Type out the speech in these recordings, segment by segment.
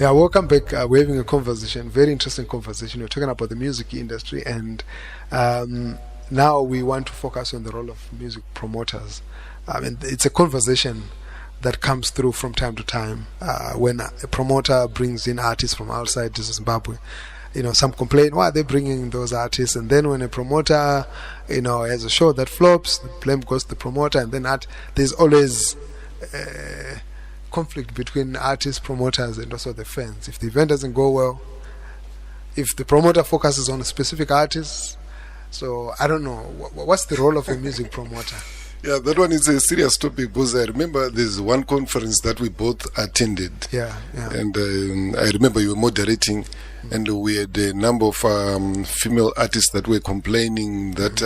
Yeah, welcome back. We're having a conversation, very interesting conversation. We're talking about the music industry, and now we want to focus on the role of music promoters. I mean, it's a conversation that comes through from time to time when a promoter brings in artists from outside to Zimbabwe. Some complain, why are they bringing those artists? And then when a promoter, has a show that flops, the blame goes to the promoter, and then there's always conflict between artists, promoters, and also the fans. If the event doesn't go well, if the promoter focuses on a specific artist, so I don't know, what's the role of a music promoter? Yeah, that one is a serious topic because I remember there's one conference that we both attended. Yeah. And I remember you were moderating, and we had a number of female artists that were complaining that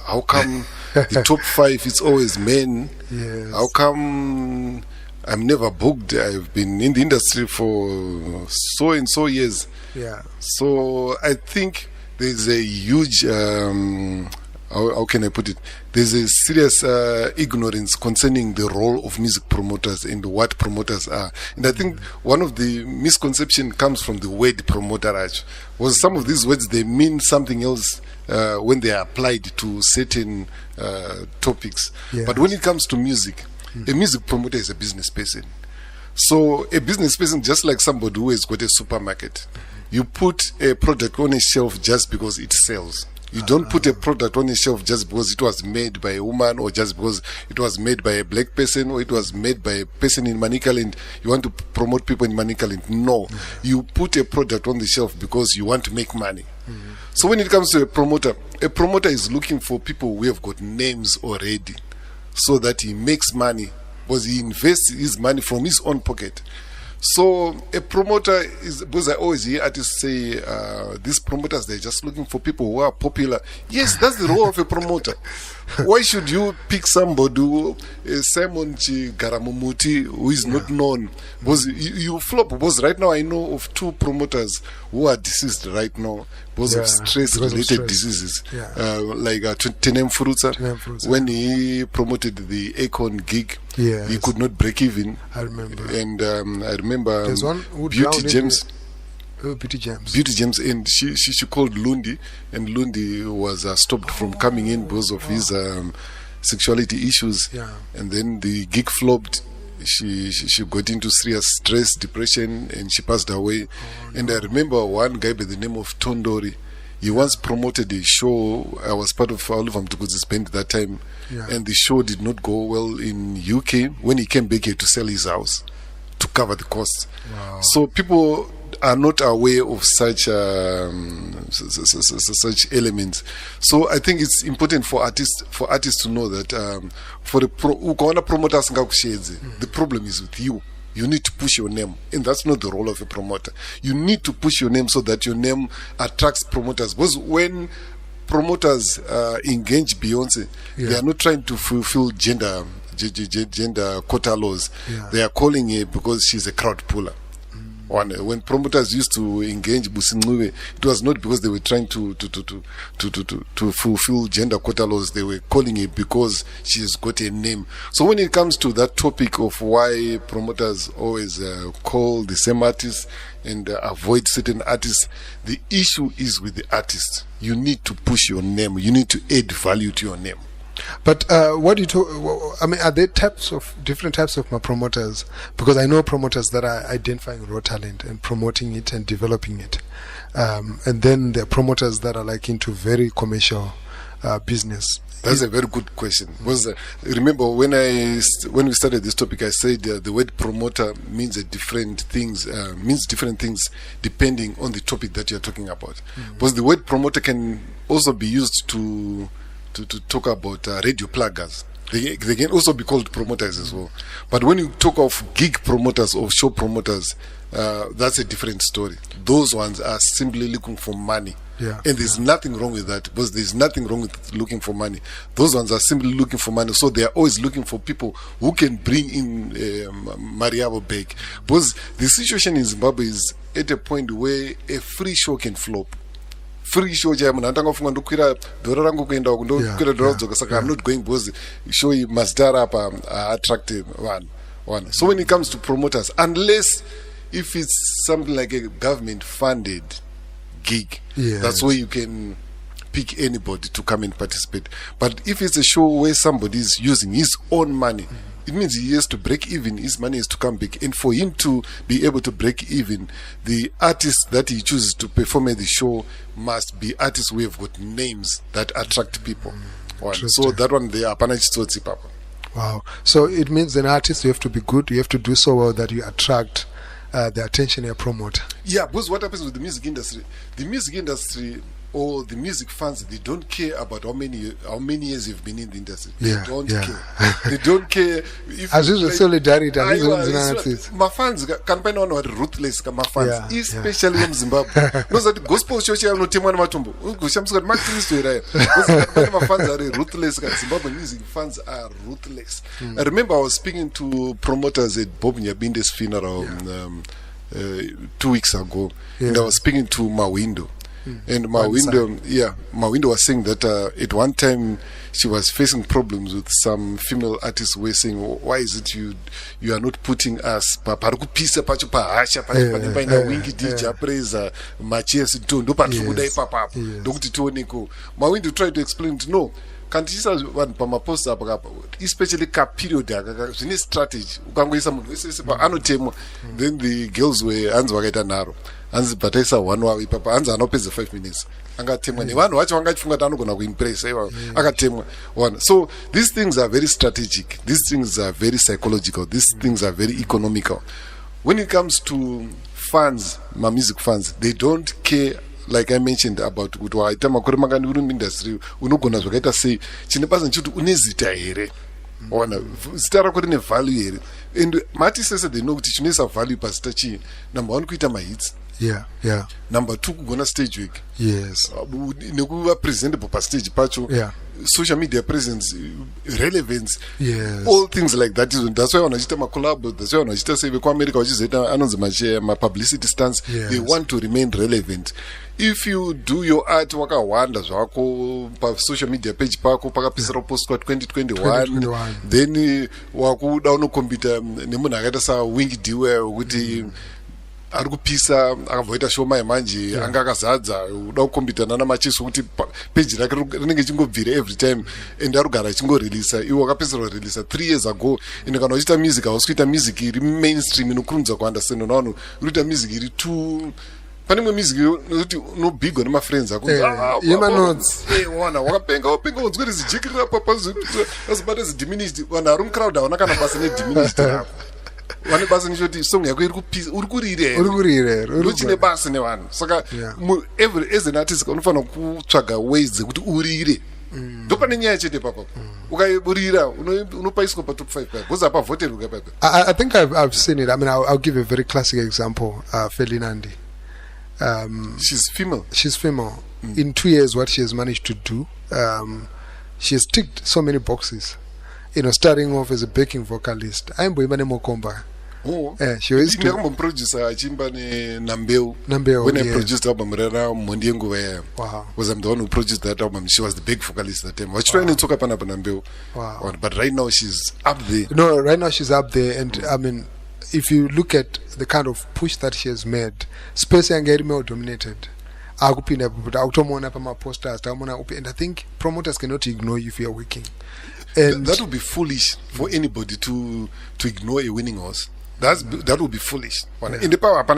how come the top 5 is always men? Yes. How come I'm never booked? I've been in the industry for so and so years. Yeah. So I think there's a huge how can I put it? There's a serious ignorance concerning the role of music promoters and what promoters are. And I think one of the misconception comes from the word promoter. Was some of these words, they mean something else when they are applied to certain topics. Yes. But when it comes to music, a music promoter is a business person. So a business person, just like somebody who has got a supermarket, you put a product on a shelf just because it sells. You don't put a product on a shelf just because it was made by a woman, or just because it was made by a black person, or it was made by a person in Manicaland. You want to promote people in Manicaland. No. You put a product on the shelf because you want to make money. So when it comes to a promoter is looking for people who have got names already so that he makes money, because he invests his money from his own pocket. So a promoter is, because I always hear artists say these promoters, they're just looking for people who are popular. Yes, that's the role of a promoter. Why should you pick somebody who Simon Garamumuti, who is not known? Because you flop. Because right now I know of 2 promoters who are deceased right now because of stress-related diseases. Like Tenem Furuza, when he promoted the Akon gig, he could not break even. I remember. And I remember there's one who Beauty James. Beauty James, and she called Lundi, and Lundi was stopped from coming in because of his sexuality issues. And then the gig flopped. She got into serious stress, depression, and she passed away. And I remember one guy by the name of Tondori. He once promoted a show. I was part of Oliver Mtukuzi's band that time, and the show did not go well in UK. When he came back, he had to sell his house to cover the costs. So people are not aware of such such elements. So I think it's important for artists to know that the problem is with you. You need to push your name, and that's not the role of a promoter. You need to push your name so that your name attracts promoters. Because when promoters engage Beyonce, they are not trying to fulfill gender quota laws. They are calling her because she's a crowd puller. When promoters used to engage Businguwe, it was not because they were trying to fulfill gender quota laws. They were calling it because she has got a name. So when it comes to that topic of why promoters always call the same artists and avoid certain artists, the issue is with the artist. You need to push your name. You need to add value to your name. But what do you talk? I mean, are there different types of promoters? Because I know promoters that are identifying raw talent and promoting it and developing it, and then there are promoters that are like into very commercial business. That's a very good question. Because remember when we started this topic, I said the word promoter means different things depending on the topic that you're talking about. Because the word promoter can also be used to talk about radio pluggers. They can also be called promoters as well. But when you talk of gig promoters or show promoters, that's a different story. Those ones are simply looking for money. And there's nothing wrong with that, because there's nothing wrong with looking for money. Those ones are simply looking for money. So they are always looking for people who can bring in Mariabo back. Because the situation in Zimbabwe is at a point where a free show can flop. Free show I'm not going because show must up attractive one. So when it comes to promoters, unless if it's something like a government funded gig, Yes. that's where you can pick anybody to come and participate. But if it's a show where somebody is using his own money, it means he has to break even. His money has to come back, and for him to be able to break even, the artists that he chooses to perform at the show must be artists who have got names that attract people. One. So that one, they are panachitsotsi papa. Wow. So it means an artist, you have to be good, you have to do so well that you attract the attention of a promoter. Yeah, because what happens with the music industry or the music fans, they don't care about how many years you've been in the industry. Yeah, They don't yeah. care. They don't care. If As usual, solidarity. my fans can find on ruthless my fans, Yeah, especially in Zimbabwe. Because the gospel church are not temwana matumbo. Gushamsuka Martin's to because my fans are ruthless. Zimbabwe music fans are ruthless. I remember I was speaking to promoters at Bob Nyabinde's funeral 2 weeks ago, and I was speaking to Mawindo. And Mawindo was saying that at one time she was facing problems with some female artists who were saying, why is it you are not putting us parikupisa pacho pahasha pacho paina wingi DJ praise machesi tondo patikuda ipapa ndokuti tioneko. Mawindo tried to explain it, no, kantiisa vanhu pamaposta apa especially ka period zvine strategy ukangoisa munhu wese anotemwa. Then the girls were hanzi vakaita nharo hanzi bhataisa 1 hour ipapa hanzi anopedza 5 minutes angatemwa nevanhu vacho vangachifunga kuti anogona kuimpressa iva akatemwa one. So these things are very strategic, these things are very psychological, these things are very economical. When it comes to fans, my music fans, they don't care. Like I mentioned about kuti waita makore mangani uri muindustry unogona zvakaita sei, chine basa nchoti une zita here, ona zita rako rine value here, and maartists they know kuti chinoisa value pazita chii. Number 1 kuita mahits, number 2 kugona stage work, nekuva presentable pastage pacho, social media presence, relevance, all things like that. That's why wanachita macollab, that's why wanachita save kwa America wachizoita anonzi ma-publicity stance. They want to remain relevant. If you do your art wakawanda zvako pa social media page pako pakapisira post kwa 2021, then wakuda unokombita nemunhu akaita sa Wing Diwe kuti ari kupisa akabvoita shoma yemanje anga akazadza uda kukombitana namacheso kuti page rake rinenge chingobvira every time and arugara chingoreleasa. Iwo akapedzera kureleasa 3 years ago. Ende kana uchita music hausi kuita music iri mainstream inokurumidza kuunderstand navanhu, uri kuita music iri too pane mwe music nokuti unobhigwa nemafriends ako wana wakapenga unzwe rizijekirira azibata zidiminished vanhu ari mucrowd havana kana basa nediminished rako vane basa nechoti song yako iri kupisa uri kurire ndochine basa nevanhu. Saka as an artist unofanira kutsvaga ways dzekuti urire, ndopane nyaya chete papapo. Ukaburira unopaiswa pa top 5 because apa voted ukapapa. I think I've seen it. I mean, I'll give a very classic example. Felinandi. She's female. In 2 years, what she has managed to do, she has ticked so many boxes. Starting off as a backing vocalist. I'm Boimane Mokomba. She was producer achimba Nambeu. When I produced the album Rera Mondiengo, was I'm the one who produced that album. She was the big vocalist that time. Watch trying to talk about Nambeu. But right now she's up there. No, right now she's up there, and I mean, if you look at the kind of push that she has made, space and more dominated. And I think promoters cannot ignore you if you are working. And that would be foolish for anybody to ignore a winning horse. That would be foolish. In the power of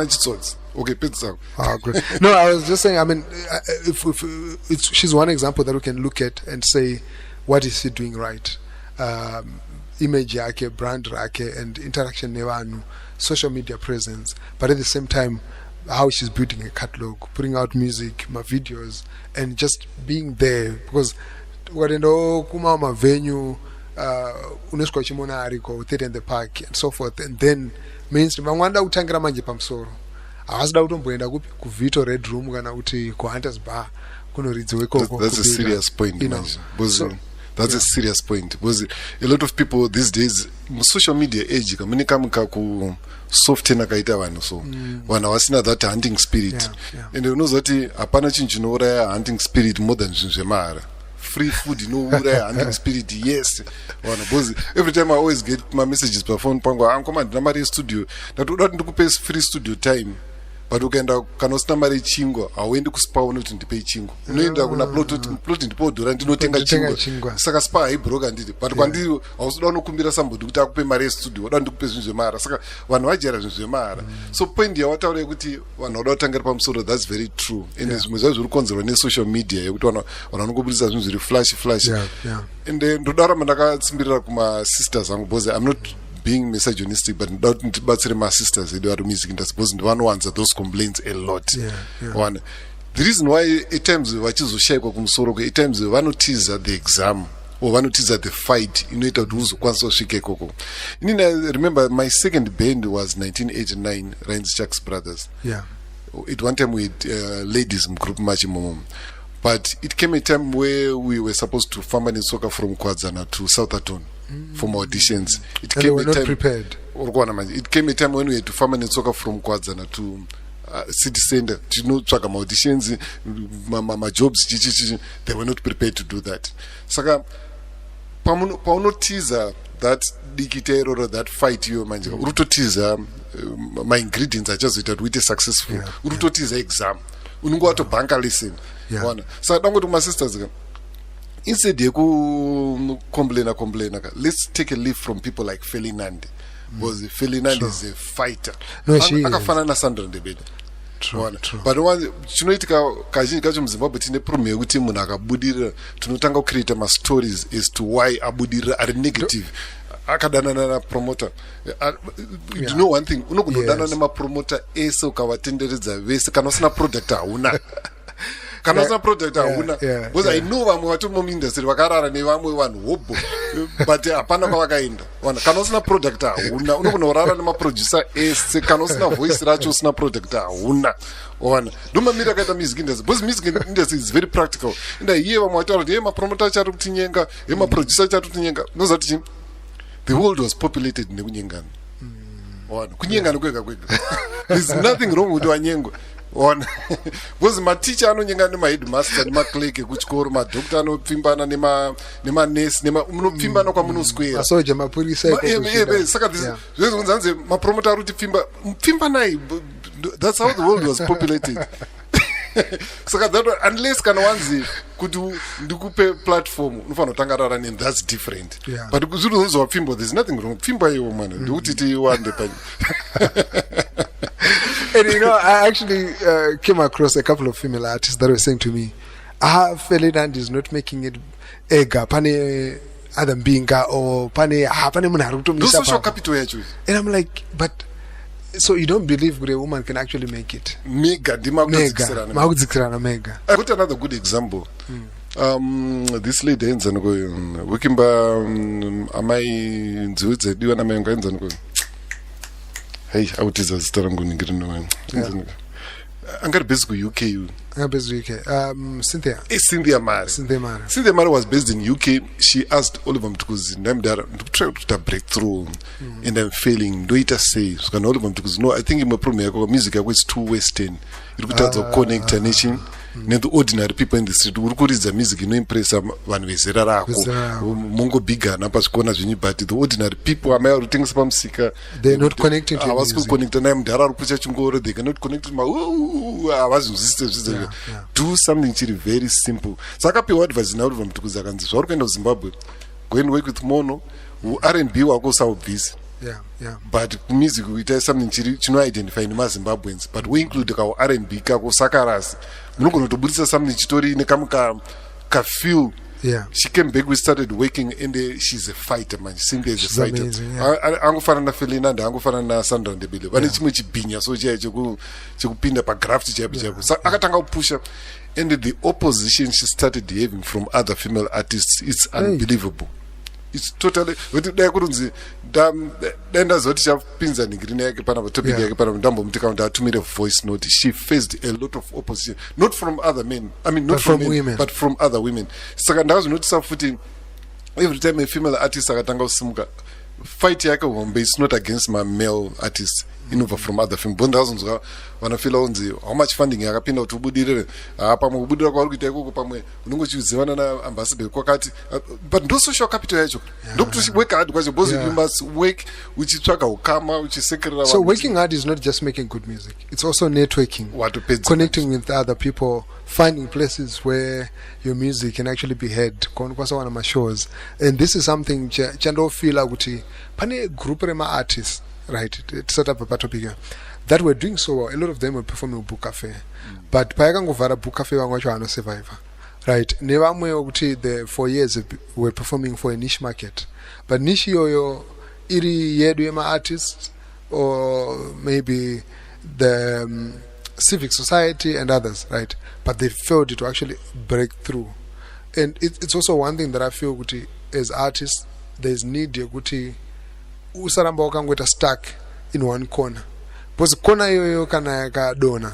okay, pizza. Good. No, I was just saying. I mean, she's one example that we can look at and say, what is she doing right? Image yake, brand yake, and interaction nevanu, social media presence. But at the same time, how she's building a catalog, putting out music, my videos, and just being there because. Warendo kuma ma venue unesco chimona ariko theater in the park and so forth, and then mainstream vangwanda utangira manje pamsoro avasida kutomboenda kupi kuvito red room kana kuti ku Hunters Bar kunoridziwe koko. That's a serious point, that's a serious point because a lot of people these days social media age kamunika ku software akaita vanhu so vanhu vasina that hunting spirit, and unozoti hapana chinhu chinouraya hunting spirit more than zvinhu zvemahara. free food, you know, handling spirit, yes. Because every time I always get my messages per phone, Pango, I'm coming to my studio. That would not pay free studio time. But ukaenda kana usina mari chingwa hauendi kuspa unoti ndipe chingwa unoenda kuna plot ndipo dhura ndinotenga chingwa saka spa haibroka nditi but kwandiri hausoda unokumbira somebody kuti akupe mari yestudio wada ndikupe zvinhu zvemara saka vanhu vajera zvinhu zvemara so point yawataura yekuti vanhu vada kutangira pamusoro that's very true and zvimwe zvazvo zviri kukonzerwa nesocial media yekuti vanhu vanongobudisa zvinhu zviri flash and ndodarama ndakatsimbirira kumasisters angu because I'm not being misogynistic, but my sisters they do music industry because the one ones those complaints a lot. One, the reason why at times vachizoshayikwa kumusoro at times vanotiza the exam or vanotiza the fight inoita kuti uzokwanisa kusvika ikoko. Inini I remember my second band was 1989 Ryan's Chuck's Brothers. At one time we had ladies group much more. But it came a time where we were supposed to farm in soccer from Kwadzana to Southampton for more auditions. It and came we were a not time prepared. It came a time when we had to farm in soccer from Kwadzana to city center to know track my auditions, my jobs. They were not prepared to do that. Saka pauno teaser that dikitero or that fight you manje. Uruto teaser my ingredients are just that we successful. Uruto teaser exam. Unungo to banka listen. So don't go to my sisters again. Instead you complain, let's take a leaf from people like Felinand. Because Felinand is a fighter. No, she akafana na Sandra Ndebele. True. But one chinoitika kazhinji kacho muZimbabwe tine problem yekuti munhu akabudira tunotanga create ma stories as to why abudira are negative. Akadanana na promoter. You know one thing, unogondodana nema promoter ese ukavatenderedza vese kana usina product hauna. Kana usina product hauna. Because I know vamwe vatomo industry vakarara nevamwe vanhu hobo but hapana kwavakaenda. Kana usina product hauna, unogonorara nema producer ese kana usina voice racho usina product hauna. Ndoma mira kaita music industry because music industry is very practical. Nda iye vamwe vataura kuti ma promoter chari kutinyenga, ma producer chari kutinyenga. Nozati the world was populated nekunyengana. Kunyengana kwega. There's nothing wrong with wanyengo. Because my teacher anonyengana nema headmaster nema clerk kuchikoro ma doctor anopfimbana nema nurse nema munopfimbana kwa munosquare. Asoja mapurisa iko. Saka this zvezonzanze ma promoter ruti pfimbanai. That's how the world was populated. Saka that unless kana wanzi kuti ndikupe platform unofana kutangarara and that's different. But kuzuru unzwa pfimbo there's nothing wrong. Pfimba iwo mwana ndikuti tiwande pani. And you know, I actually came across a couple of female artists that were saying to me, Felinand is not making it ega pane Adam Binga or pane munharu to Those social capital yacho. And I'm like, but so you don't believe a woman can actually make it? Mega. Mega. I got another good example. This lady ends and go Wikimba amai nzuze diwa na menga ends and go. Hey, out is a starangun. I'm going to basically UK. Cynthia. Cynthia Mara was based in UK. She asked Oliver to try to break through, and I'm failing. Do it say? So can Oliver no? I think in my problem, music is too Western. It could connect a nation. The ordinary people in the street urikuriza music inoimpressa vanhu vezera rako mungobhigana pazvikona zvinyu but the ordinary people amai vari kutengesa pamusika they're not connected to havasi kuconnecta naye mudhara ari kucha chingoro they cannot connect havazvinzwisise zvize do something chiri very simple saka apiwa advice nauri vamtukuza akanzi zvauri kuenda kuZimbabwe go and work with Mono R&B wako saubvisa but music kuita something chino-identify nemaZimbabweans but we include kawo R&B kako sakarasi munogona kutobudisa something chitori nekamu kafeel. She came back, we started working and she's a fighter man. Cynthia is a fighter. Angofana na Felinand, angofana na Sandra Ndebele. Vane chimwe chibinya so chekupinda pa graft chapo. Akatanga kupusha and the opposition she started having from other female artists it's unbelievable. It's totally dai kurunzi denda zoti chapinza ningirine yake pana topic yake pana ndambo mtika ndatumire voice note. She faced a lot of opposition not from other men, I mean not from women but from other women. Saka ndazvinotisa futi every time a female artist akatanga kusimuka fight yake hombe is not against my male artists, inobva from other film but ndazonzwa vanofila unzi how much funding yakapinda kuti ubudirire pamwe kubudira kwauri kuita ikoko pamwe unenge uchizivana naambassador kwakati but ndo social capital yacho ndokuti work hard kwacho because you must work uchitsvaga ukama uchisekerera. So working hard is not just making good music, it's also networking, connecting with other people, finding places where your music can actually be heard. Kwasa one of my shows, and this is something chando feel kuti pane group rema artists, right, to set up a topic that were doing so well. A lot of them were performing book cafe, but payakangovhara book cafe vamwacho ano survivor, right. Nevamwe kuti the 4 years were performing for a niche market, but niche yoyo iri yedu yema artists or maybe the civic society and others, right, but they failed to actually break through. And it's also one thing that I feel kuti as artists there's need yokuti usaramba wakangweta stuck in one corner, because corner yoyo kana yakadona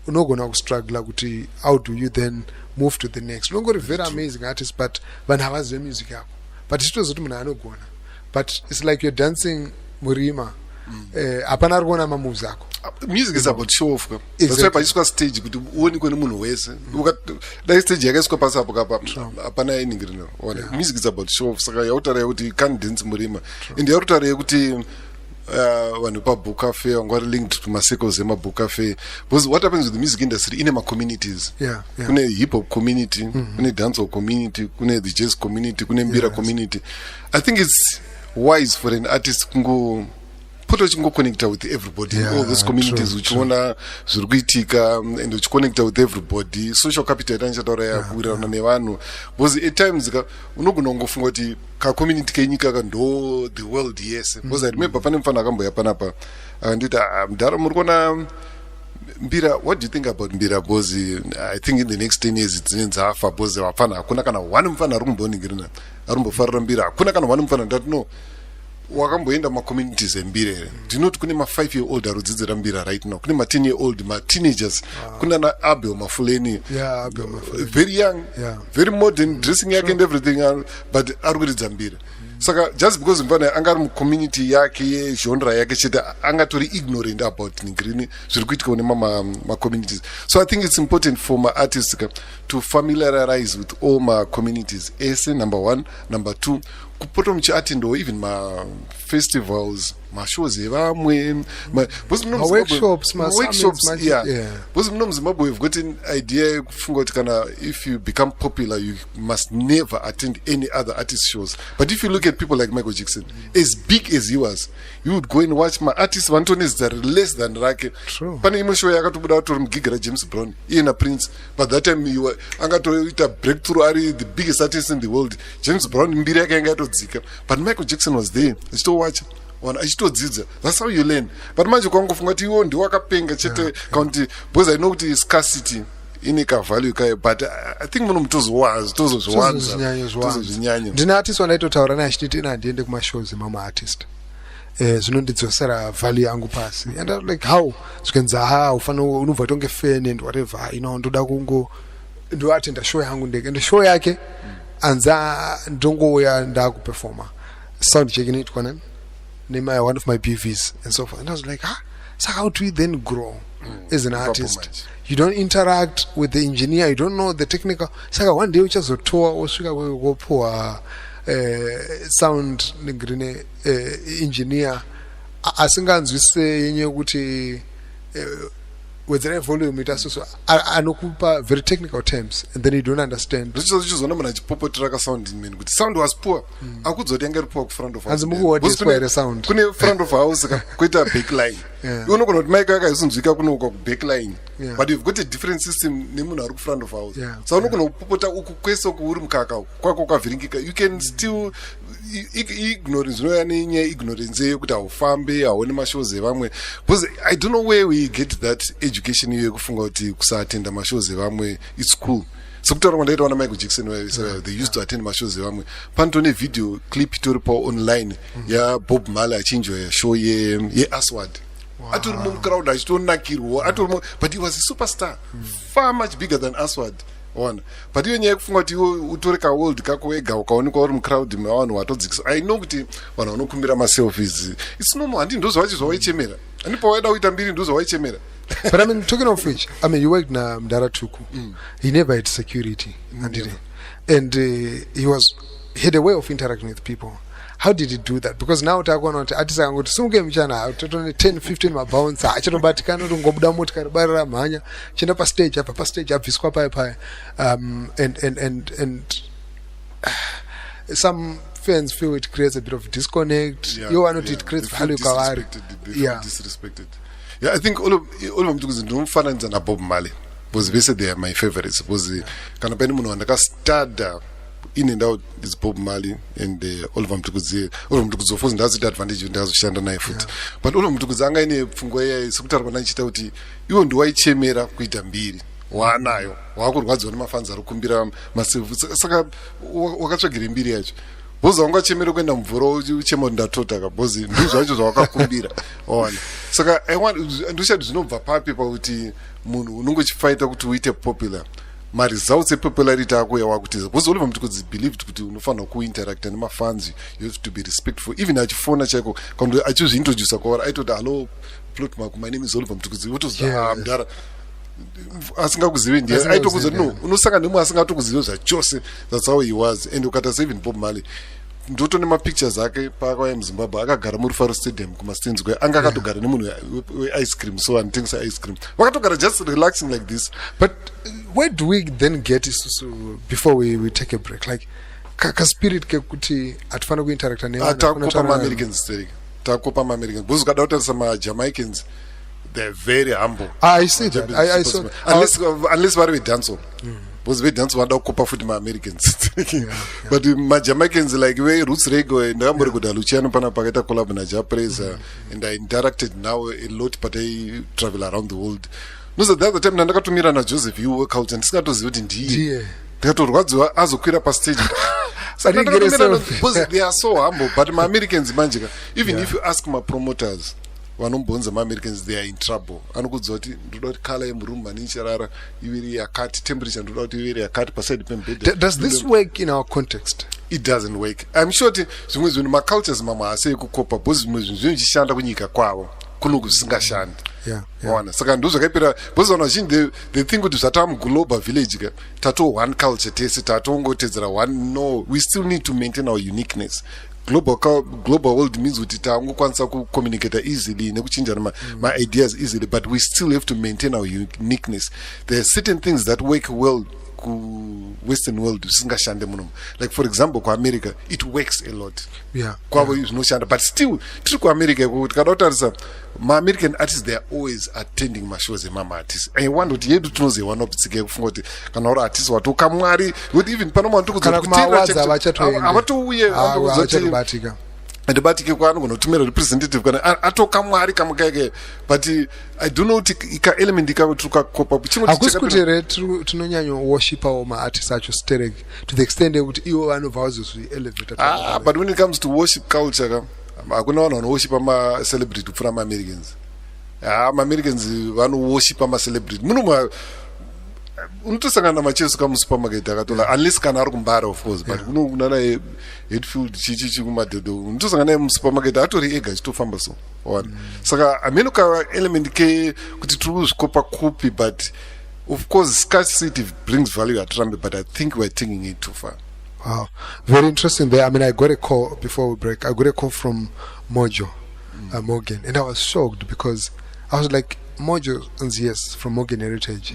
unogona kustruggle kuti how do you then move to the next. Unongori very amazing artist but vanhu havazive music yako, but itozoti munhu anogona, but it's like you're dancing murima hapana ari kuona mamoves ako. Music is about show off. That's why pachiswa stage kuti uonekwe nemunhu wese dai stage yakaiswa pasi apo kapa hapana ainingirina. Music is about show off, saka yautaura kuti you can't dance murima and yautaura kuti vanhu pabook cafe wangwari linked to macircles emabook cafe, because what happens with the music industry ine ma-communities. Kune hip hop community, kune dancehall community, kune the jazz community, kune mbira community. I think it's wise for an artist kungo put uchingoconnecta with everybody in all those communities, uchiona zviri kuitika and uchiconnecta with everybody. Social capital yatanchataura yakuwirirana nevanhu, because at times unogona kungofunga kuti ka-community kenyika ka ndo the world yese. Because I remember pane mufana akamboya panapa akanditi mudhara muri kuona mbira, what do you think about mbira? Because I think in the next 10 years dzine dzafa, because vafana hakuna kana one mufana ari kumboningirina ari kumbofarira mbira, hakuna kana one mufana ndati no wakamboenda ma-communities embira here. Do you know kune ma-5-year-old arodzidzira mbira right now, kune ma-10-year-old ma-teenagers, kuna na Abel Mafuleni, very young, very modern, dressing yake and everything, but ari kuridza mbira. Saka just because mfana angari mu-community yake genre yake chete angatori ignorant about ningrini zviri kuitika kune ma-communities. So I think it's important for ma-artists to familiarize with all ma-communities ese, number one. Number two, kupota muchiatendawo even ma-festivals, ma-shows evamwe, workshops, because muno muzimbabwe we've got an idea kufunga kuti kana if you become popular you must never attend any other artist shows. But if you look at people like Michael Jackson, as big as he was, you would go and watch ma-artists vantones that are less than rake. Pane imwe show yakatobuda vatori mugigara James Brown iye na Prince, but that time angatoita breakthrough ari the biggest artist in the world. James Brown mbiri yake yanga yatodzika, but Michael Jackson was there achitowacha achitodzidza. That's how you learn. But manje kwangofunga kuti iwo ndiwo akapenga chete kaunti, because I know kuti scarcity ine kavalue kayo, but I think muno tozozvinyanya. Ndine artist wandaitotaura naye achititi ina handiende kumashows emama-artist zvinondidzosera value yangu pasi, and I'm like how zvikanzi ufana unobva tonge fan and whatever, ndoda kungo ndoatenda show yangu ndege, and show yake anza ndongouya ndakuperforma sound check inoitwa nani one of my BVs and so forth, and I was like so how do we then grow as an artist? You don't interact with the engineer, you don't know the technical. Saka one day uchazotoa osvika wopuwa sound ningirine engineer asinganzwise yenye kuti with the volume it also anokupa very technical terms and then you don't understand. Zvichizona munhu achipopotera kasound imeni kuti sound was poor, akudzoti yanga iri poor kufront of house. Hanzimukuwateswa sound kune front of house kuita backline, unogona kuti maika yakaizonzwika kunoka kubackline, but you've got a different system nemunhu ari kufront of house. So unogona kupopota uku kwese uri mukaka kwako kwavhiringika, you can still ignorance zvinoya nenyaya ignorance yekuti haufambe hauoni mashows evamwe, because I don't know where we get that education iyo yekufunga kuti kusaatenda mashows evamwe it's cool. Sekutaura kwandaita wana Michael Jackson they used to attend mashows evamwe, panotone video clip itoripo online yaBob Marley achinjoya show yeAswad. Atorimo mucrowd achitonakirwa atorimo, but he was a superstar far much bigger than Aswad. One. But you nyaya kufunga kuti utoreka world kako wega ukaonekwa uri mucrowd mevanhu watodzikisa. I know kuti vanhu vanokumbira maselfies. It's normal. Handi ndozo vachi zvawaichemera. Handi pawaida kuita mbiri ndozo waichemera. But I mean, talking of which, I mean, you worked na Mdara Tuku. He never had security, did he? And he had a way of interacting with people. How did he do that? Because now takuona kuti atisa ngoti simuke mchana totone 10 15 mabounce achinobatikana kuti ngobuda motikari barira mhanya chenda pa stage abviswa paya and some fans feel it creates a bit of disconnect. You want it creates value kavari. Disrespected. Yeah, I think all of them ndinomufananidza na Bob Marley because vese they are my favorites because kana pane munhu andakastada in and out is Bob Marley and all of them Mtukudzi of course ndazita advantage ndazoshanda naye futi but all of Mtukudzi anga ine pfungwa sekutaura panachita kuti iwo ndiwaichemera kuita mbiri waanayo wakurwadziwa nemafanzi ari kukumbira masilvu saka wakatsvagire mbiri yacho bhozi wangachemera kuenda mvura uchema ndatota kabhozi ndizvacho zvawakakumbira wawana saka ndoshati zvinobva papi pakuti munhu unenge uchifaita kuti uite popular results epopularity ako yawakutiza bhozi Oliver Mtukudzi believed kuti unofanira kuinteracta nemafans, you have to be respectful even achifona chaiko kana achizviintroduce kwavari aitoti hello plot mark, my name is Oliver Mtukudzi wotozva mudhara asingakuzivi ndiye aitokuza no unosanga nemwe asingatokuzivi zvachose. That's how he was. And ukatasa even Bob Marley ndotone mapictures ake paakauya muZimbabwe akagara murufaro stadium kumastands kwe anga akatogara nemunhu we-ice cream so anotengesa ice cream vakatogara just relaxing like this. But where do we then get Isusu before we take a break, like kaspirit kekuti atifana kuinteracta takopa maAmericans takopa maAmericans because ukada kutarisa maJamaicans they're very humble. I see that. I saw unless vari vedancehall because vedancehall vanoda kukopa futi maAmericans but maJamaicans like roots rego ndakambori kuda Luciano pana pakaita collab naJapreza and I interacted now a lot but I travel around the world. No, the other time ndakatumira naJoseph you work out and ndisingatozivi kuti ndiye ndikatorwadziwa azokwira pastage because they are so humble. But maAmericans manjika even if you ask my promoters vanombonza maAmericans they are in trouble. Anokudziva kuti ndoda kuti kala yemurumu manicharara iviri yakati temperature ndoda kuti iviri yakati paside pembedha. Does this work in our context? It doesn't work. I'm sure kuti zvimwe zvinhu macultures mamwe haasi ekukopa because zvimwe zvinhu zvinochishanda kunyika kwavo kunoku zvisingashandi. Saka ndozvakaipira because vanhu vazhinji they think kuti zvatava muglobal village ka tato one culture tese tatongotedzera one. No, we still need to maintain our uniqueness. Global world means kuti tangokwanisa kucommunicate easily nekuchinjana ma-ideas easily, but we still have to maintain our uniqueness. There are certain things that work well Western world zvisingashande munomu, like for example kuAmerica it works a lot kwavo zvinoshanda but still tiri kuAmerica kuti kada kutarisa maAmerican artists they are always attending mashows emama artists. I wonder kuti yedu tinozewana kupitsika kufunga kuti kana uri artist watoka mwari kuti even pano avatouye ndibatike kwaanogona kutumira representative kana atoka mwari kamukake but I don't know kuti ika-element ikatukakopa hakusi kuti here tinonyanya worshipawo maartists acho sterek to the extent yekuti iwo vanobva vazozvielevata. But when it comes to worship culture hakuna vanhu vanoworshipa macelebrity kupfuura maAmericans. maAmericans vanoworshipa macelebrity muno unotosangana namacheso kamusupermarket akatola unless kana ari kumbara of course but kunana Headfield chichichi kumadhodho unotosangana naye musupermarket atori ega achitofamba so saka amene ka element ke kuti tiri kuzvikopa kupi but of course scarcity brings value at Rambe but I think we're taking it too far. Wow, very interesting there. I mean, I got a call before we break. I got a call from Mojo Morgan, and I was shocked because I was like, Mojo is yes from Morgan Heritage,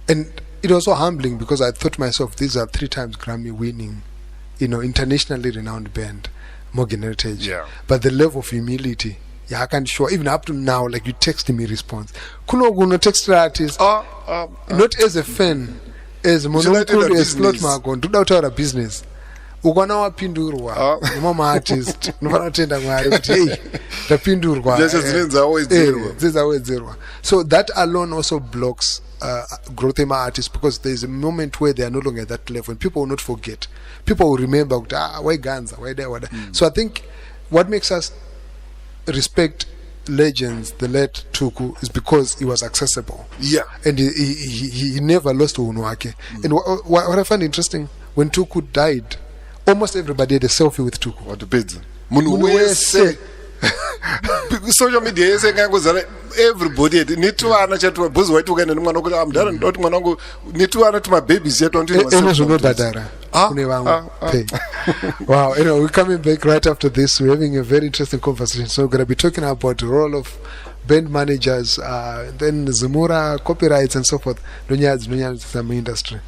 and it was so humbling because I thought to myself, these are 3 times Grammy winning, internationally renowned band, Morgan Heritage. Yeah. But the level of humility, I can't show even up to now. Like you texting me response, kuno text artist, not as a fan, as Monopoly, as Plot Margon, do not our business. Ukwana wapindurwa mama artist nofana tenda mwari kuti hey tapindurwa dzezawedzerwa. So that alone also blocks growth in artists because there is a moment where they are no longer at that level and people will not forget. People will remember why Ganza, why there. So I think what makes us respect legends, the late Tuku, is because he was accessible. Yeah. And he never lost Unwake. And what I find interesting, when Tuku died, almost everybody had a selfie with Tuku. What the beds? Munu social media is everybody need to ana chatwa buzz waitu kana mwana kuti amdara ndoti mwana wangu need to ana to my babies yet until wow, anyway, we're coming back right after this. We're having a very interesting conversation. So we're going to be talking about the role of band managers, then Zamura, copyrights and so forth. Dunya industry.